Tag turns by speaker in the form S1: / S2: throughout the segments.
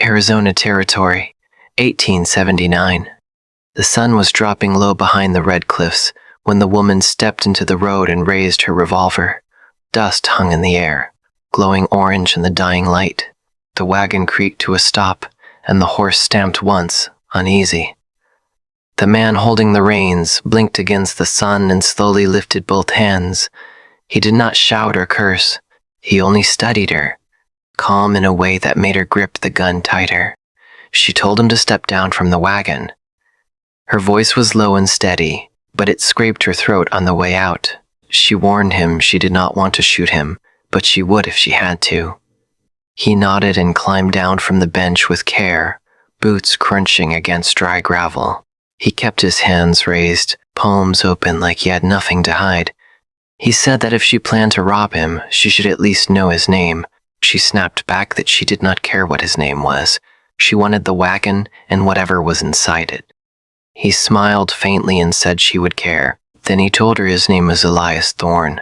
S1: Arizona Territory, 1879. The sun was dropping low behind the red cliffs when the woman stepped into the road and raised her revolver. Dust hung in the air, glowing orange in the dying light. The wagon creaked to a stop, and the horse stamped once, uneasy. The man holding the reins blinked against the sun and slowly lifted both hands. He did not shout or curse. He only studied her, calm in a way that made her grip the gun tighter. She told him to step down from the wagon. Her voice was low and steady, but it scraped her throat on the way out. She warned him she did not want to shoot him, but she would if she had to. He nodded and climbed down from the bench with care, boots crunching against dry gravel. He kept his hands raised, palms open like he had nothing to hide. He said that if she planned to rob him, she should at least know his name. She snapped back that she did not care what his name was. She wanted the wagon and whatever was inside it. He smiled faintly and said she would care. Then he told her his name was Elias Thorne.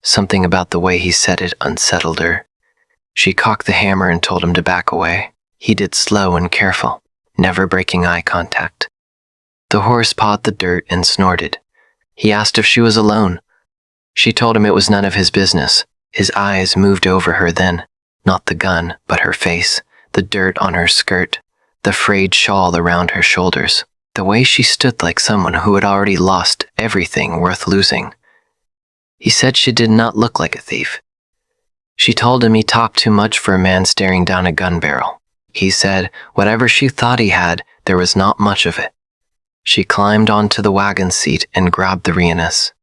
S1: Something about the way he said it unsettled her. She cocked the hammer and told him to back away. He did slow and careful, never breaking eye contact. The horse pawed the dirt and snorted. He asked if she was alone. She told him it was none of his business. His eyes moved over her then, not the gun, but her face, the dirt on her skirt, the frayed shawl around her shoulders, the way she stood like someone who had already lost everything worth losing. He said she did not look like a thief. She told him he talked too much for a man staring down a gun barrel. He said whatever she thought he had, there was not much of it. She climbed onto the wagon seat and grabbed the reins.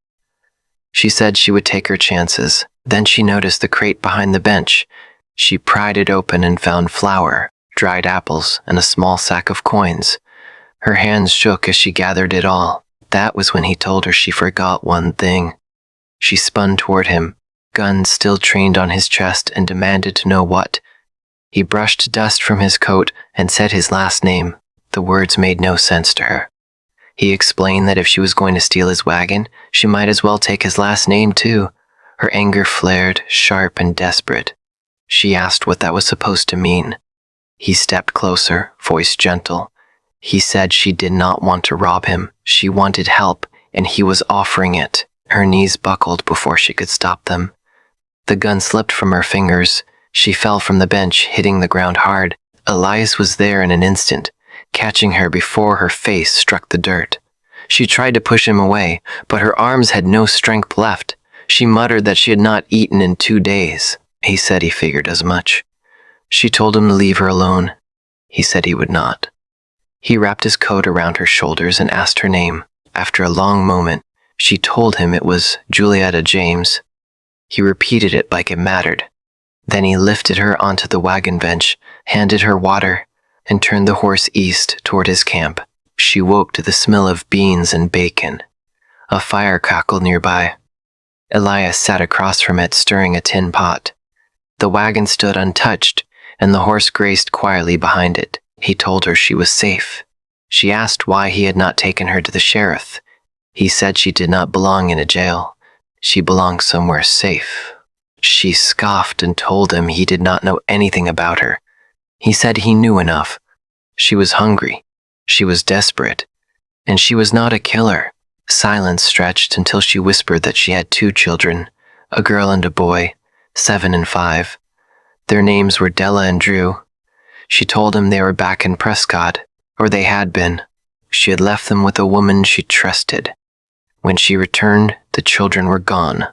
S1: She said she would take her chances. Then she noticed the crate behind the bench. She pried it open and found flour, dried apples, and a small sack of coins. Her hands shook as she gathered it all. That was when he told her she forgot one thing. She spun toward him, gun still trained on his chest, and demanded to know what. He brushed dust from his coat and said his last name. The words made no sense to her. He explained that if she was going to steal his wagon, she might as well take his last name too. Her anger flared, sharp and desperate. She asked what that was supposed to mean. He stepped closer, voice gentle. He said she did not want to rob him. She wanted help, and he was offering it. Her knees buckled before she could stop them. The gun slipped from her fingers. She fell from the bench, hitting the ground hard. Elias was there in an instant, catching her before her face struck the dirt. She tried to push him away, but her arms had no strength left. She muttered that she had not eaten in 2 days. He said he figured as much. She told him to leave her alone. He said he would not. He wrapped his coat around her shoulders and asked her name. After a long moment, she told him it was Julietta James. He repeated it like it mattered. Then he lifted her onto the wagon bench, handed her water, and turned the horse east toward his camp. She woke to the smell of beans and bacon. A fire crackled nearby. Elias sat across from it, stirring a tin pot. The wagon stood untouched, and the horse grazed quietly behind it. He told her she was safe. She asked why he had not taken her to the sheriff. He said she did not belong in a jail. She belonged somewhere safe. She scoffed and told him he did not know anything about her. He said he knew enough. She was hungry. She was desperate. And she was not a killer. Silence stretched until she whispered that she had 2 children, a girl and a boy, 7 and 5. Their names were Della and Drew. She told him they were back in Prescott, or they had been. She had left them with a woman she trusted. When she returned, the children were gone,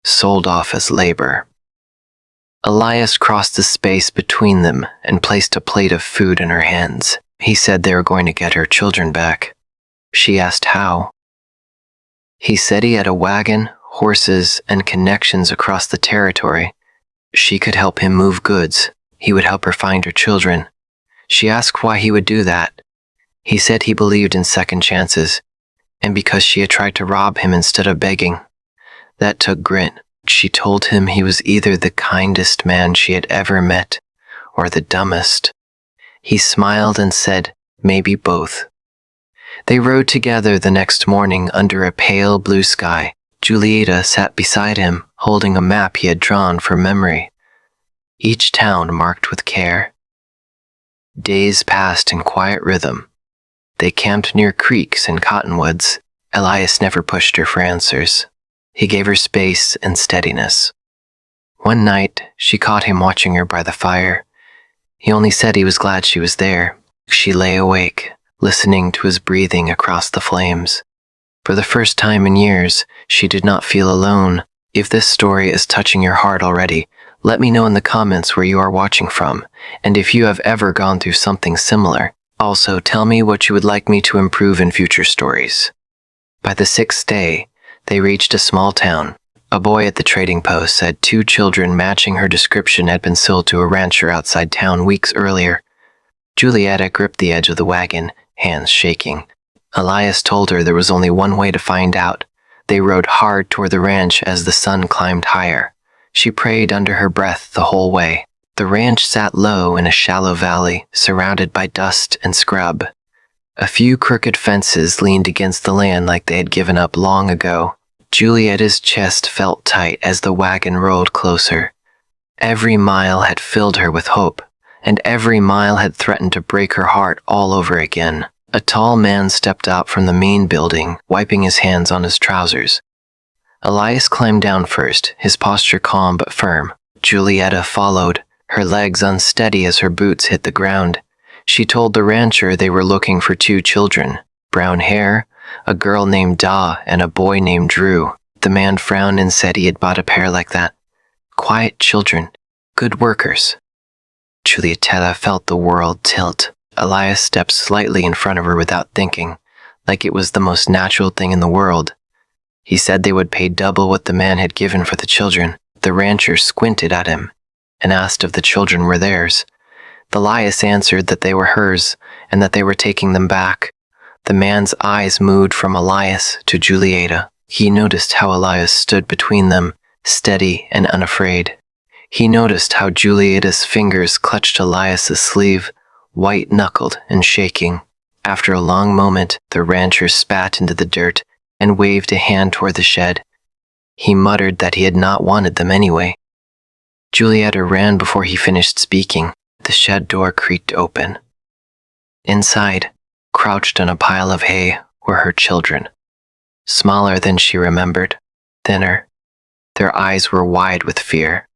S1: sold off as labor. Elias crossed the space between them and placed a plate of food in her hands. He said they were going to get her children back. She asked how. He said he had a wagon, horses, and connections across the territory. She could help him move goods. He would help her find her children. She asked why he would do that. He said he believed in second chances, and because she had tried to rob him instead of begging. That took grit. She told him he was either the kindest man she had ever met, or the dumbest. He smiled and said, maybe both. They rode together the next morning under a pale blue sky. Julietta sat beside him, holding a map he had drawn for memory, each town marked with care. Days passed in quiet rhythm. They camped near creeks and cottonwoods. Elias never pushed her for answers. He gave her space and steadiness. One night, she caught him watching her by the fire. He only said he was glad she was there. She lay awake, listening to his breathing across the flames. For the first time in years, she did not feel alone. If this story is touching your heart already, let me know in the comments where you are watching from, and if you have ever gone through something similar. Also, tell me what you would like me to improve in future stories. By the 6th day, they reached a small town. A boy at the trading post said 2 children matching her description had been sold to a rancher outside town weeks earlier. Julietta gripped the edge of the wagon, hands shaking. Elias told her there was only one way to find out. They rode hard toward the ranch as the sun climbed higher. She prayed under her breath the whole way. The ranch sat low in a shallow valley, surrounded by dust and scrub. A few crooked fences leaned against the land like they had given up long ago. Julietta's chest felt tight as the wagon rolled closer. Every mile had filled her with hope, and every mile had threatened to break her heart all over again. A tall man stepped out from the main building, wiping his hands on his trousers. Elias climbed down first, his posture calm but firm. Julietta followed, her legs unsteady as her boots hit the ground. She told the rancher they were looking for 2 children, brown hair, a girl named Da and a boy named Drew. The man frowned and said he had bought a pair like that. Quiet children, good workers. Julietta felt the world tilt. Elias stepped slightly in front of her without thinking, like it was the most natural thing in the world. He said they would pay double what the man had given for the children. The rancher squinted at him and asked if the children were theirs. Elias answered that they were hers and that they were taking them back. The man's eyes moved from Elias to Julietta. He noticed how Elias stood between them, steady and unafraid. He noticed how Julietta's fingers clutched Elias's sleeve, white-knuckled and shaking. After a long moment, the rancher spat into the dirt and waved a hand toward the shed. He muttered that he had not wanted them anyway. Julietta ran before he finished speaking. The shed door creaked open. Inside, crouched on a pile of hay, were her children. Smaller than she remembered, thinner. Their eyes were wide with fear.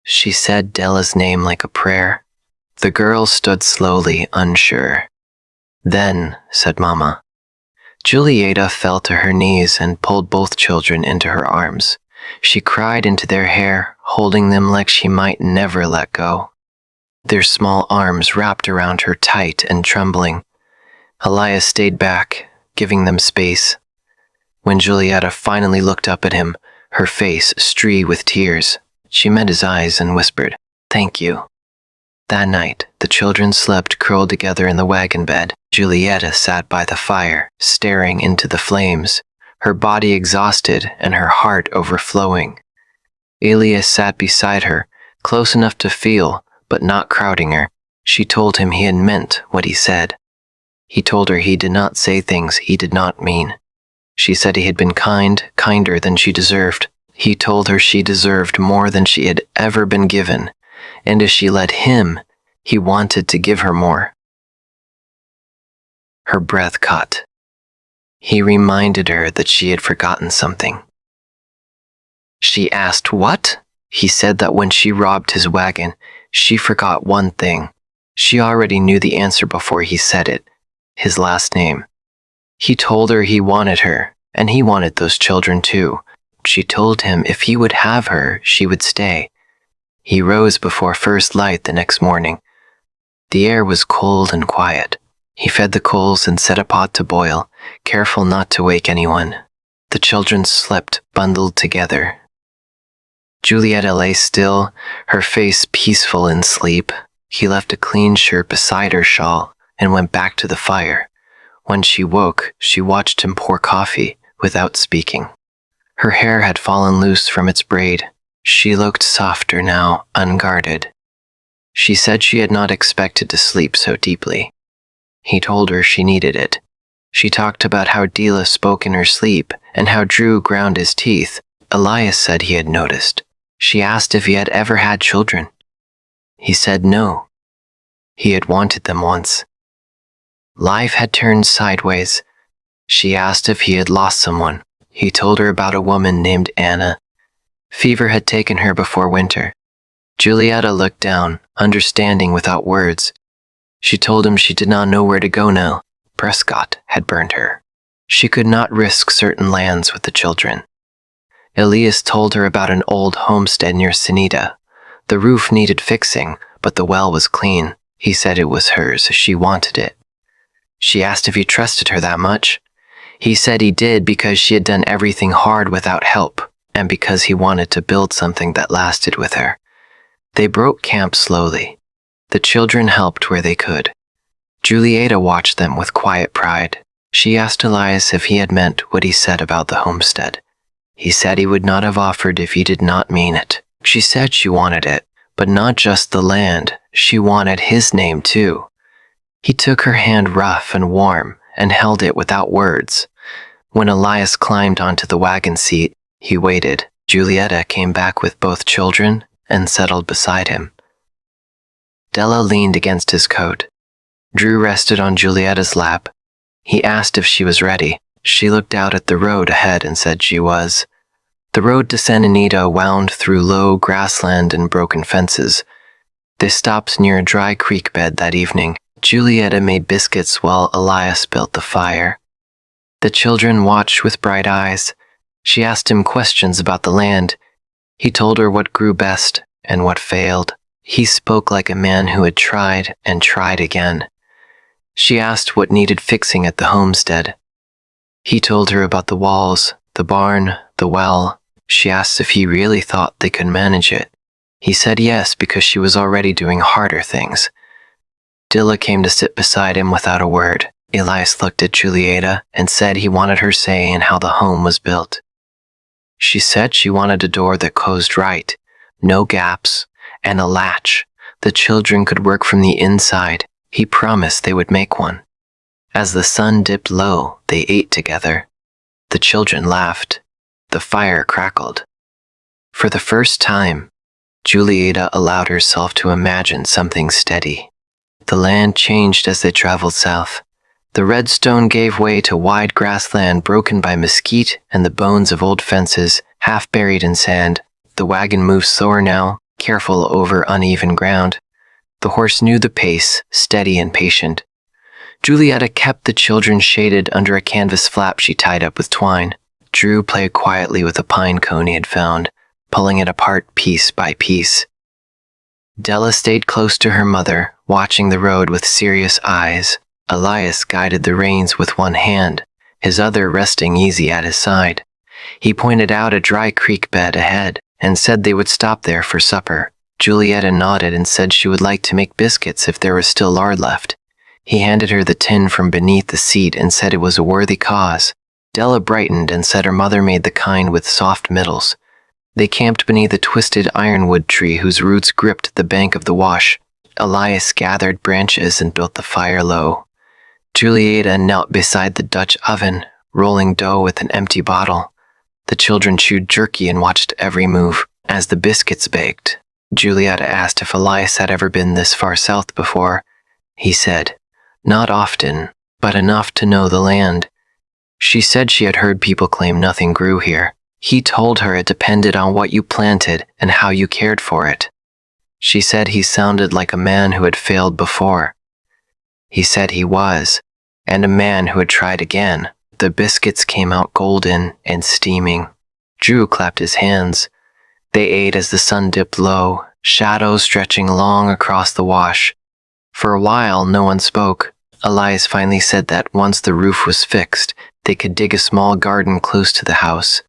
S1: She said Della's name like a prayer. The girls stood slowly, unsure. Then, said Mama. Julietta fell to her knees and pulled both children into her arms. She cried into their hair, holding them like she might never let go. Their small arms wrapped around her tight and trembling. Elias stayed back, giving them space. When Julietta finally looked up at him, her face streaked with tears, she met his eyes and whispered, "Thank you." That night, the children slept curled together in the wagon bed. Julietta sat by the fire, staring into the flames, her body exhausted and her heart overflowing. Elias sat beside her, close enough to feel, but not crowding her. She told him he had meant what he said. He told her he did not say things he did not mean. She said he had been kind, kinder than she deserved. He told her she deserved more than she had ever been given, and as she let him, he wanted to give her more. Her breath caught. He reminded her that she had forgotten something. She asked what? He said that when she robbed his wagon, she forgot one thing. She already knew the answer before he said it, his last name. He told her he wanted her, and he wanted those children too. She told him if he would have her, she would stay. He rose before first light the next morning. The air was cold and quiet. He fed the coals and set a pot to boil, careful not to wake anyone. The children slept bundled together. Julietta lay still, her face peaceful in sleep. He left a clean shirt beside her shawl and went back to the fire. When she woke, she watched him pour coffee without speaking. Her hair had fallen loose from its braid. She looked softer now, unguarded. She said she had not expected to sleep so deeply. He told her she needed it. She talked about how Dila spoke in her sleep and how Drew ground his teeth. Elias said he had noticed. She asked if he had ever had children. He said no. He had wanted them once. Life had turned sideways. She asked if he had lost someone. He told her about a woman named Anna. Fever had taken her before winter. Julieta looked down, understanding without words. She told him she did not know where to go now. Prescott had burned her. She could not risk certain lands with the children. Elias told her about an old homestead near Sinita. The roof needed fixing, but the well was clean. He said it was hers. She wanted it. She asked if he trusted her that much. He said he did because she had done everything hard without help, and because he wanted to build something that lasted with her. They broke camp slowly. The children helped where they could. Julieta watched them with quiet pride. She asked Elias if he had meant what he said about the homestead. He said he would not have offered if he did not mean it. She said she wanted it, but not just the land. She wanted his name too. He took her hand rough and warm and held it without words. When Elias climbed onto the wagon seat, he waited. Julieta came back with both children and settled beside him. Della leaned against his coat. Drew rested on Julieta's lap. He asked if she was ready. She looked out at the road ahead and said she was. The road to San Anita wound through low grassland and broken fences. They stopped near a dry creek bed that evening. Julieta made biscuits while Elias built the fire. The children watched with bright eyes. She asked him questions about the land. He told her what grew best and what failed. He spoke like a man who had tried and tried again. She asked what needed fixing at the homestead. He told her about the walls, the barn, the well. She asked if he really thought they could manage it. He said yes because she was already doing harder things. Dilla came to sit beside him without a word. Elias looked at Julieta and said he wanted her say in how the home was built. She said she wanted a door that closed right, no gaps, and a latch. The children could work from the inside. He promised they would make one. As the sun dipped low, they ate together. The children laughed. The fire crackled. For the first time, Julieta allowed herself to imagine something steady. The land changed as they traveled south. The red stone gave way to wide grassland broken by mesquite and the bones of old fences, half buried in sand. The wagon moved slower now, careful over uneven ground. The horse knew the pace, steady and patient. Julieta kept the children shaded under a canvas flap she tied up with twine. Drew played quietly with a pine cone he had found, pulling it apart piece by piece. Della stayed close to her mother, watching the road with serious eyes. Elias guided the reins with one hand, his other resting easy at his side. He pointed out a dry creek bed ahead and said they would stop there for supper. Julieta nodded and said she would like to make biscuits if there was still lard left. He handed her the tin from beneath the seat and said it was a worthy cause. Della brightened and said her mother made the kind with soft middles. They camped beneath a twisted ironwood tree whose roots gripped the bank of the wash. Elias gathered branches and built the fire low. Julieta knelt beside the Dutch oven, rolling dough with an empty bottle. The children chewed jerky and watched every move. As the biscuits baked, Julieta asked if Elias had ever been this far south before. He said, "Not often, but enough to know the land." She said she had heard people claim nothing grew here. He told her it depended on what you planted and how you cared for it. She said he sounded like a man who had failed before. He said he was, and a man who had tried again. The biscuits came out golden and steaming. Drew clapped his hands. They ate as the sun dipped low, shadows stretching long across the wash. For a while, no one spoke. Elias finally said that once the roof was fixed, they could dig a small garden close to the house.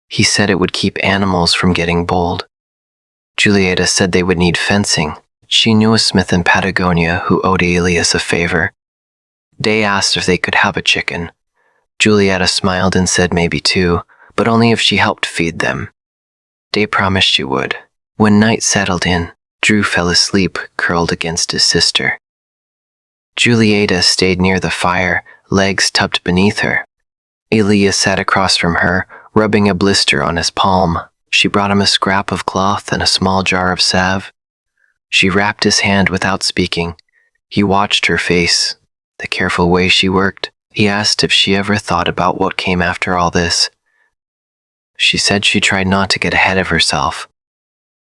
S1: He said it would keep animals from getting bold. Julieta said they would need fencing. She knew a smith in Patagonia who owed Elias a favor. Day asked if they could have a chicken. Julieta smiled and said maybe two, but only if she helped feed them. Day promised she would. When night settled in, Drew fell asleep, curled against his sister. Julieta stayed near the fire, legs tucked beneath her. Elias sat across from her, rubbing a blister on his palm. She brought him a scrap of cloth and a small jar of salve. She wrapped his hand without speaking. He watched her face, the careful way she worked. He asked if she ever thought about what came after all this. She said she tried not to get ahead of herself.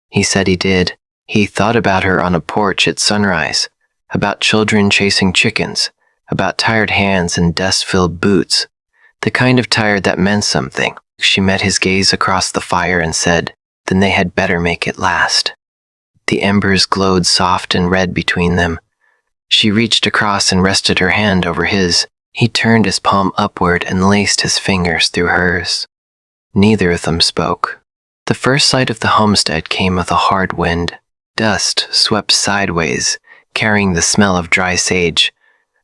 S1: He said he did. He thought about her on a porch at sunrise, about children chasing chickens, about tired hands and dust-filled boots, the kind of tired that meant something. She met his gaze across the fire and said, "Then they had better make it last." The embers glowed soft and red between them. She reached across and rested her hand over his. He turned his palm upward and laced his fingers through hers. Neither of them spoke. The first sight of the homestead came with a hard wind. Dust swept sideways, carrying the smell of dry sage.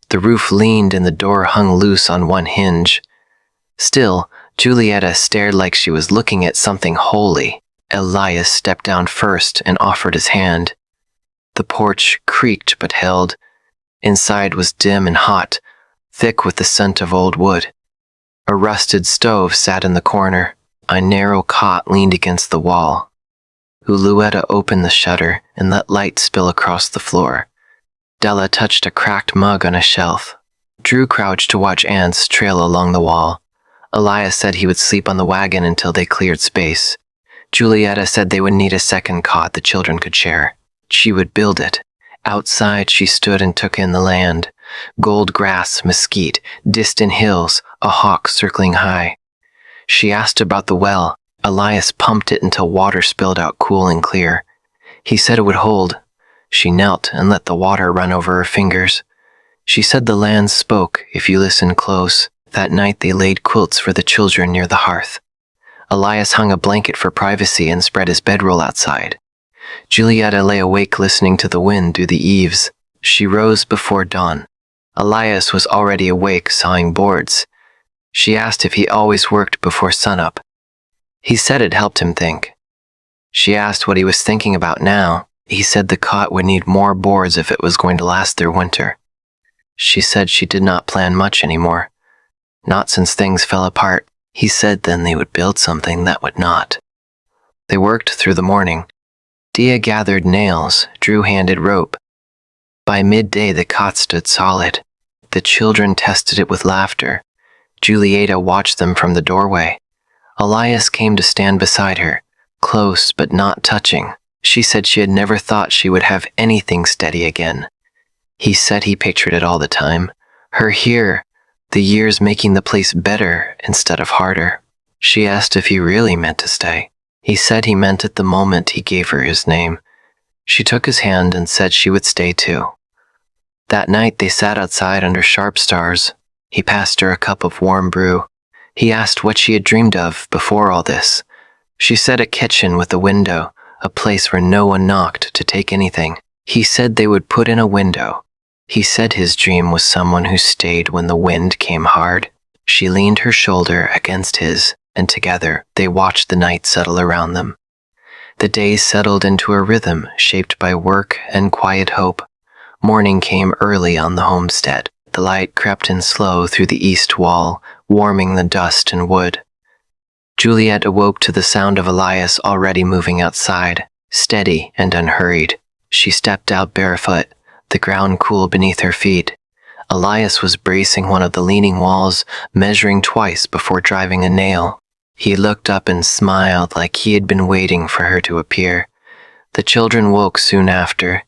S1: The roof leaned and the door hung loose on one hinge. Still, Julieta stared like she was looking at something holy. Elias stepped down first and offered his hand. The porch creaked but held. Inside was dim and hot, thick with the scent of old wood. A rusted stove sat in the corner. A narrow cot leaned against the wall. Julieta opened the shutter and let light spill across the floor. Della touched a cracked mug on a shelf. Drew crouched to watch ants trail along the wall. Elias said he would sleep on the wagon until they cleared space. Julieta said they would need a second cot the children could share. She would build it. Outside she stood and took in the land. Gold grass, mesquite, distant hills, a hawk circling high. She asked about the well. Elias pumped it until water spilled out cool and clear. He said it would hold. She knelt and let the water run over her fingers. She said the land spoke if you listened close. That night they laid quilts for the children near the hearth. Elias hung a blanket for privacy and spread his bedroll outside. Julieta lay awake listening to the wind through the eaves. She rose before dawn. Elias was already awake sawing boards. She asked if he always worked before sunup. He said it helped him think. She asked what he was thinking about now. He said the cot would need more boards if it was going to last through winter. She said she did not plan much anymore. Not since things fell apart. He said then they would build something that would not. They worked through the morning. Dia gathered nails, Drew handed rope. By midday the cot stood solid. The children tested it with laughter. Julieta watched them from the doorway. Elias came to stand beside her, close but not touching. She said she had never thought she would have anything steady again. He said he pictured it all the time. Her here, the years making the place better instead of harder. She asked if he really meant to stay. He said he meant it the moment he gave her his name. She took his hand and said she would stay too. That night they sat outside under sharp stars. He passed her a cup of warm brew. He asked what she had dreamed of before all this. She said a kitchen with a window, a place where no one knocked to take anything. He said they would put in a window. He said his dream was someone who stayed when the wind came hard. She leaned her shoulder against his, and together they watched the night settle around them. The days settled into a rhythm shaped by work and quiet hope. Morning came early on the homestead. The light crept in slow through the east wall, warming the dust and wood. Juliet awoke to the sound of Elias already moving outside, steady and unhurried. She stepped out barefoot, the ground cool beneath her feet. Elias was bracing one of the leaning walls, measuring twice before driving a nail. He looked up and smiled like he had been waiting for her to appear. The children woke soon after.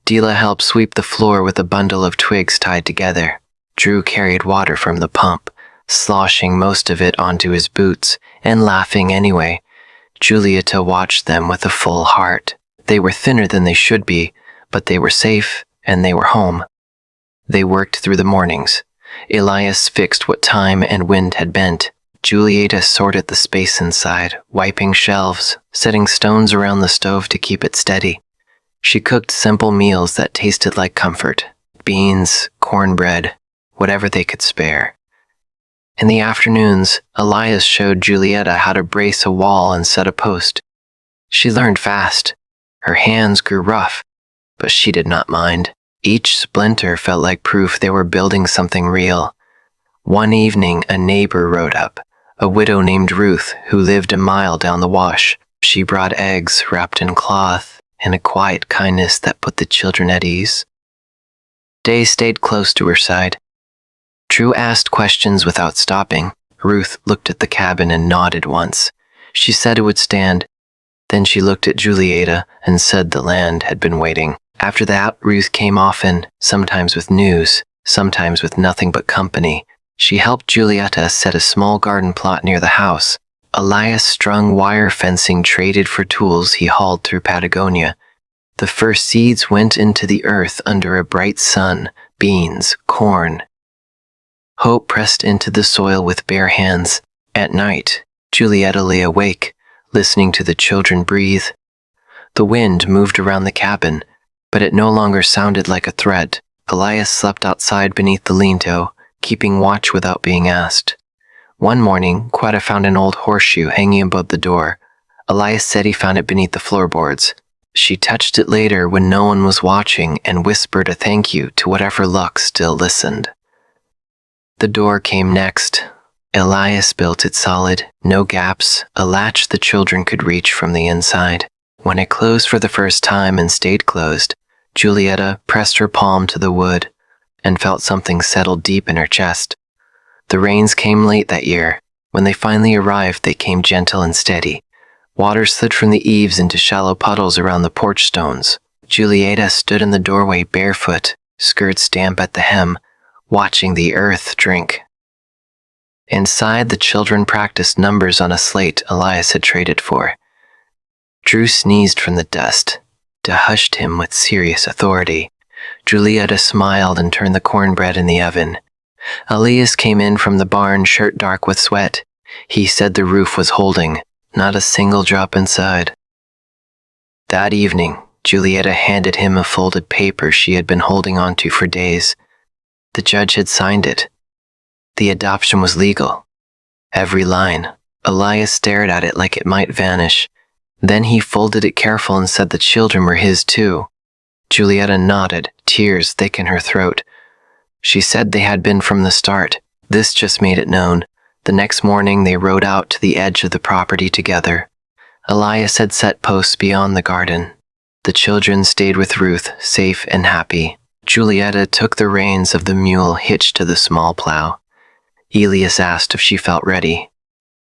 S1: Dila helped sweep the floor with a bundle of twigs tied together. Drew carried water from the pump, sloshing most of it onto his boots, and laughing anyway. Julieta watched them with a full heart. They were thinner than they should be, but they were safe, and they were home. They worked through the mornings. Elias fixed what time and wind had bent. Julieta sorted the space inside, wiping shelves, setting stones around the stove to keep it steady. She cooked simple meals that tasted like comfort. Beans, cornbread, whatever they could spare. In the afternoons, Elias showed Julieta how to brace a wall and set a post. She learned fast. Her hands grew rough, but she did not mind. Each splinter felt like proof they were building something real. One evening, a neighbor rode up, a widow named Ruth who lived a mile down the wash. She brought eggs wrapped in cloth and a quiet kindness that put the children at ease. Day stayed close to her side. Drew asked questions without stopping. Ruth looked at the cabin and nodded once. She said it would stand. Then she looked at Julieta and said the land had been waiting. After that, Ruth came often, sometimes with news, sometimes with nothing but company. She helped Julieta set a small garden plot near the house. Elias strung wire fencing traded for tools he hauled through Patagonia. The first seeds went into the earth under a bright sun, beans, corn. Hope pressed into the soil with bare hands. At night, Julieta lay awake, listening to the children breathe. The wind moved around the cabin, but it no longer sounded like a threat. Elias slept outside beneath the lean-to, keeping watch without being asked. One morning, Quetta found an old horseshoe hanging above the door. Elias said he found it beneath the floorboards. She touched it later when no one was watching and whispered a thank you to whatever luck still listened. The door came next. Elias built it solid, no gaps, a latch the children could reach from the inside. When it closed for the first time and stayed closed, Julieta pressed her palm to the wood and felt something settle deep in her chest. The rains came late that year. When they finally arrived, they came gentle and steady. Water slid from the eaves into shallow puddles around the porch stones. Julieta stood in the doorway barefoot, skirts damp at the hem, watching the earth drink. Inside, the children practiced numbers on a slate Elias had traded for. Drew sneezed from the dust. De hushed him with serious authority. Julieta smiled and turned the cornbread in the oven. Elias came in from the barn, shirt dark with sweat. He said the roof was holding, not a single drop inside. That evening, Julieta handed him a folded paper she had been holding onto for days. The judge had signed it. The adoption was legal. Every line. Elias stared at it like it might vanish. Then he folded it careful and said the children were his too. Julieta nodded, tears thick in her throat. She said they had been from the start. This just made it known. The next morning they rode out to the edge of the property together. Elias had set posts beyond the garden. The children stayed with Ruth, safe and happy. Julieta took the reins of the mule hitched to the small plow. Elias asked if she felt ready.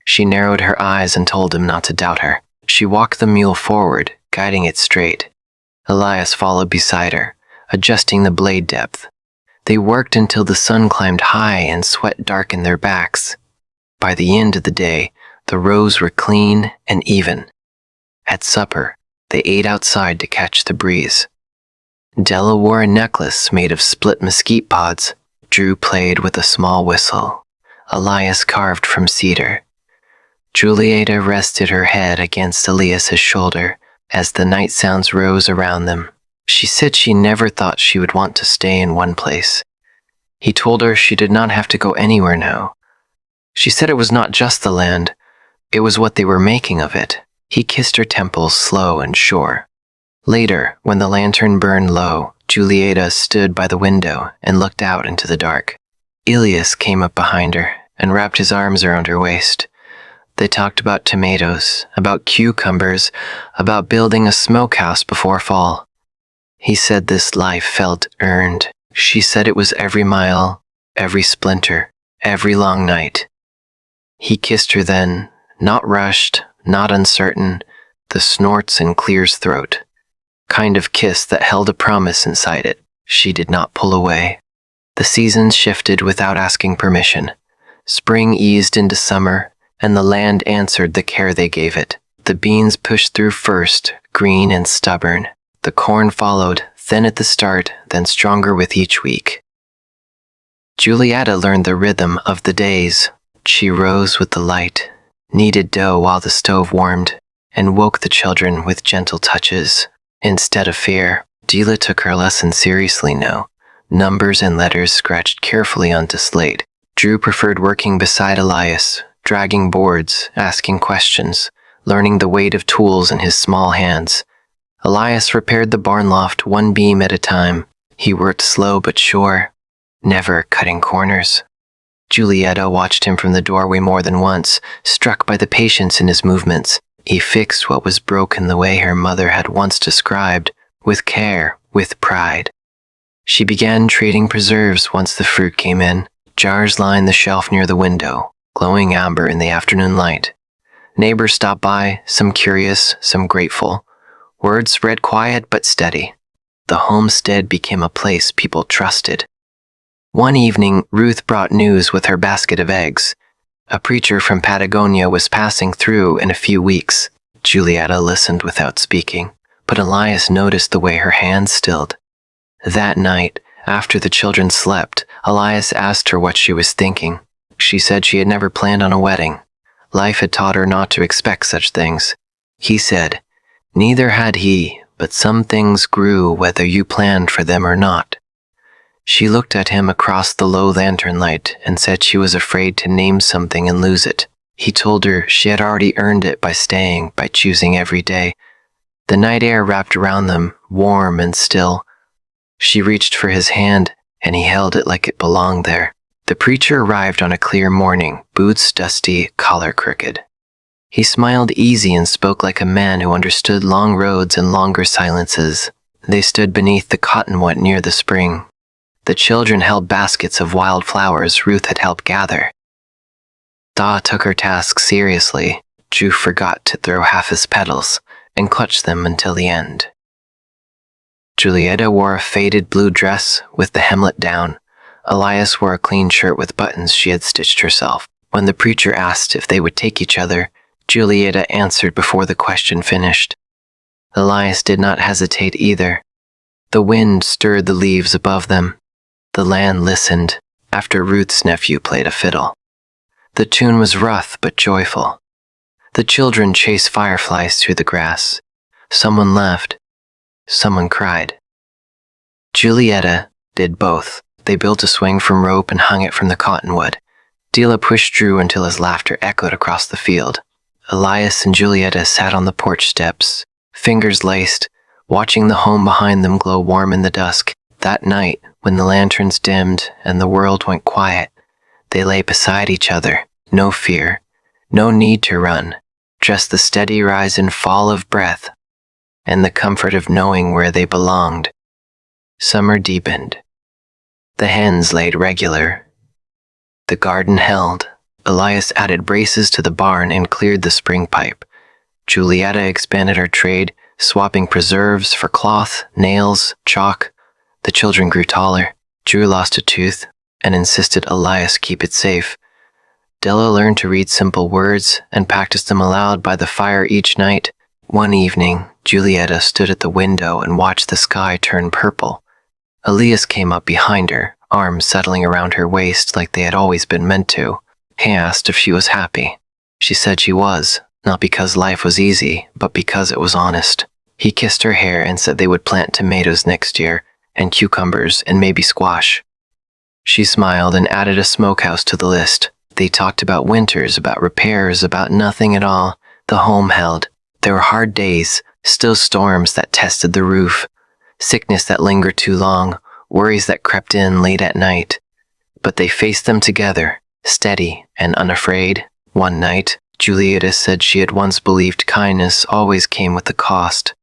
S1: She narrowed her eyes and told him not to doubt her. She walked the mule forward, guiding it straight. Elias followed beside her, adjusting the blade depth. They worked until the sun climbed high and sweat darkened their backs. By the end of the day, the rows were clean and even. At supper, they ate outside to catch the breeze. Della wore a necklace made of split mesquite pods. Drew played with a small whistle. Elias carved from cedar. Julieta rested her head against Elias's shoulder as the night sounds rose around them. She said she never thought she would want to stay in one place. He told her she did not have to go anywhere now. She said it was not just the land, it was what they were making of it. He kissed her temples slow and sure. Later, when the lantern burned low, Julieta stood by the window and looked out into the dark. Elias came up behind her and wrapped his arms around her waist. They talked about tomatoes, about cucumbers, about building a smokehouse before fall. He said this life felt earned. She said it was every mile, every splinter, every long night. He kissed her then, not rushed, not uncertain, the snorts in Clear's throat. Kind of kiss that held a promise inside it. She did not pull away. The seasons shifted without asking permission. Spring eased into summer, and the land answered the care they gave it. The beans pushed through first, green and stubborn. The corn followed, thin at the start, then stronger with each week. Julieta learned the rhythm of the days. She rose with the light, kneaded dough while the stove warmed, and woke the children with gentle touches. Instead of fear, Dila took her lesson seriously now. Numbers and letters scratched carefully onto slate. Drew preferred working beside Elias, dragging boards, asking questions, learning the weight of tools in his small hands. Elias repaired the barn loft one beam at a time. He worked slow but sure, never cutting corners. Julieta watched him from the doorway more than once, struck by the patience in his movements. He fixed what was broken the way her mother had once described, with care, with pride. She began trading preserves once the fruit came in. Jars lined the shelf near the window, glowing amber in the afternoon light. Neighbors stopped by, some curious, some grateful. Words spread quiet but steady. The homestead became a place people trusted. One evening, Ruth brought news with her basket of eggs. A preacher from Patagonia was passing through in a few weeks. Julietta listened without speaking, but Elias noticed the way her hands stilled. That night, after the children slept, Elias asked her what she was thinking. She said she had never planned on a wedding. Life had taught her not to expect such things. He said, "Neither had he, but some things grew whether you planned for them or not." She looked at him across the low lantern light and said she was afraid to name something and lose it. He told her she had already earned it by staying, by choosing every day. The night air wrapped around them, warm and still. She reached for his hand, and he held it like it belonged there. The preacher arrived on a clear morning, boots dusty, collar crooked. He smiled easy and spoke like a man who understood long roads and longer silences. They stood beneath the cottonwood near the spring. The children held baskets of wild flowers Ruth had helped gather. Da took her task seriously. Drew forgot to throw half his petals and clutched them until the end. Julietta wore a faded blue dress with the hemlet down. Elias wore a clean shirt with buttons she had stitched herself. When the preacher asked if they would take each other, Julietta answered before the question finished. Elias did not hesitate either. The wind stirred the leaves above them. The land listened after Ruth's nephew played a fiddle. The tune was rough but joyful. The children chased fireflies through the grass. Someone laughed. Someone cried. Julietta did both. They built a swing from rope and hung it from the cottonwood. Dila pushed Drew until his laughter echoed across the field. Elias and Julietta sat on the porch steps, fingers laced, watching the home behind them glow warm in the dusk. That night, when the lanterns dimmed and the world went quiet, they lay beside each other. No fear, no need to run, just the steady rise and fall of breath, and the comfort of knowing where they belonged. Summer deepened. The hens laid regular. The garden held. Elias added braces to the barn and cleared the spring pipe. Julietta expanded her trade, swapping preserves for cloth, nails, chalk. The children grew taller. Drew lost a tooth and insisted Elias keep it safe. Della learned to read simple words and practiced them aloud by the fire each night. One evening, Julietta stood at the window and watched the sky turn purple. Elias came up behind her, arms settling around her waist like they had always been meant to. He asked if she was happy. She said she was, not because life was easy, but because it was honest. He kissed her hair and said they would plant tomatoes next year, and cucumbers and maybe squash. She smiled and added a smokehouse to the list. They talked about winters, about repairs, about nothing at all. The home held. There were hard days, still storms that tested the roof, sickness that lingered too long, worries that crept in late at night. But they faced them together, steady and unafraid. One night, Julietta said she had once believed kindness always came with a cost.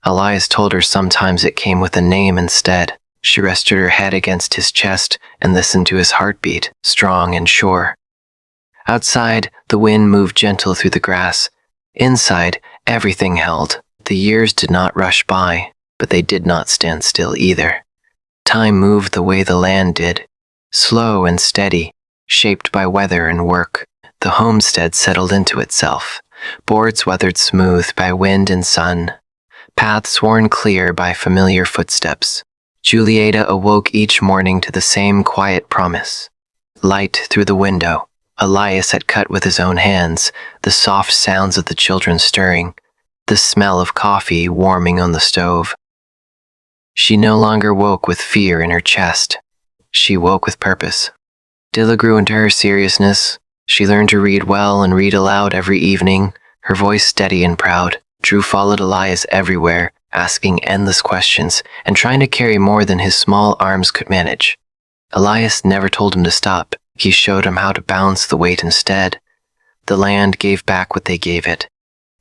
S1: Elias told her sometimes it came with a name instead. She rested her head against his chest and listened to his heartbeat, strong and sure. Outside, the wind moved gentle through the grass. Inside, everything held. The years did not rush by, but they did not stand still either. Time moved the way the land did, slow and steady, shaped by weather and work. The homestead settled into itself, boards weathered smooth by wind and sun, paths worn clear by familiar footsteps. Julietta awoke each morning to the same quiet promise. Light through the window. Elias had cut with his own hands, the soft sounds of the children stirring, the smell of coffee warming on the stove. She no longer woke with fear in her chest. She woke with purpose. Dilla grew into her seriousness. She learned to read well and read aloud every evening, her voice steady and proud. Drew followed Elias everywhere, asking endless questions and trying to carry more than his small arms could manage. Elias never told him to stop. He showed him how to balance the weight instead. The land gave back what they gave it.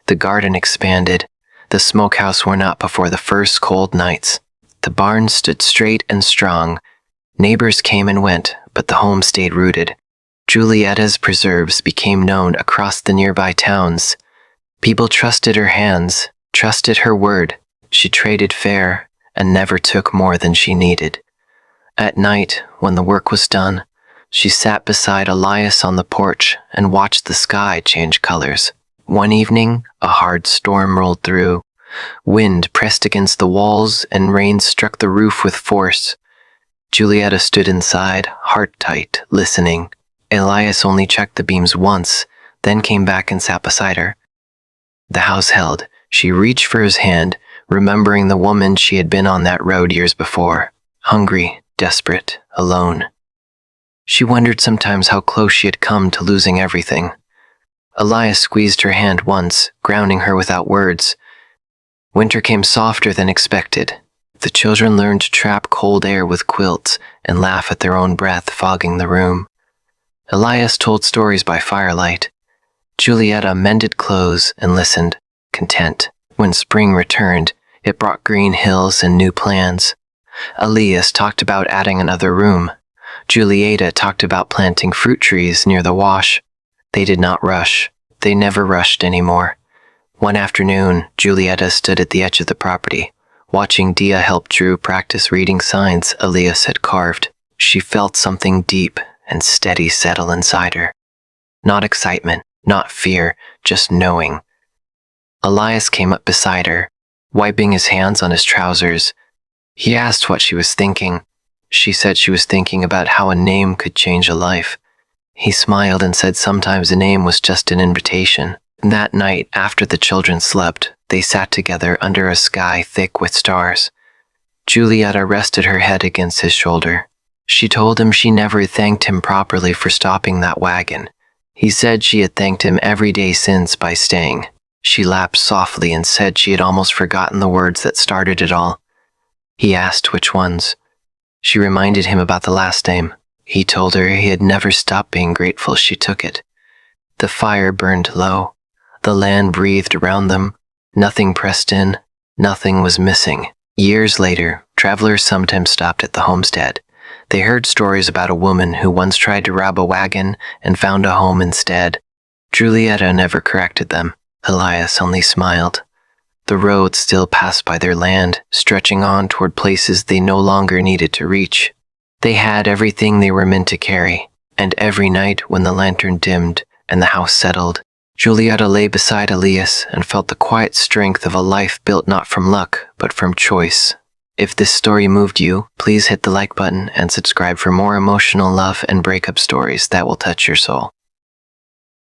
S1: The garden expanded. The smokehouse wore out before the first cold nights. The barn stood straight and strong. Neighbors came and went, but the home stayed rooted. Julietta's preserves became known across the nearby towns. People trusted her hands, trusted her word. She traded fair and never took more than she needed. At night, when the work was done, she sat beside Elias on the porch and watched the sky change colors. One evening, a hard storm rolled through. Wind pressed against the walls and rain struck the roof with force. Julietta stood inside, heart tight, listening. Elias only checked the beams once, then came back and sat beside her. The house held. She reached for his hand, remembering the woman she had been on that road years before. Hungry, desperate, alone. She wondered sometimes how close she had come to losing everything. Elias squeezed her hand once, grounding her without words. Winter came softer than expected. The children learned to trap cold air with quilts and laugh at their own breath fogging the room. Elias told stories by firelight. Julietta mended clothes and listened, content. When spring returned, it brought green hills and new plans. Elias talked about adding another room. Julietta talked about planting fruit trees near the wash. They did not rush. They never rushed anymore. One afternoon, Julietta stood at the edge of the property, watching Dia help Drew practice reading signs Elias had carved. She felt something deep and steady settle inside her. Not excitement, not fear, just knowing. Elias came up beside her, wiping his hands on his trousers. He asked what she was thinking. She said she was thinking about how a name could change a life. He smiled and said sometimes a name was just an invitation. That night, after the children slept, they sat together under a sky thick with stars. Julietta rested her head against his shoulder. She told him she never thanked him properly for stopping that wagon. He said she had thanked him every day since by staying. She laughed softly and said she had almost forgotten the words that started it all. He asked which ones. She reminded him about the last name. He told her he had never stopped being grateful she took it. The fire burned low. The land breathed around them. Nothing pressed in. Nothing was missing. Years later, travelers sometimes stopped at the homestead. They heard stories about a woman who once tried to rob a wagon and found a home instead. Julietta never corrected them. Elias only smiled. The road still passed by their land, stretching on toward places they no longer needed to reach. They had everything they were meant to carry, and every night when the lantern dimmed and the house settled, Julietta lay beside Elias and felt the quiet strength of a life built not from luck, but from choice. If this story moved you, please hit the like button and subscribe for more emotional love and breakup stories that will touch your soul.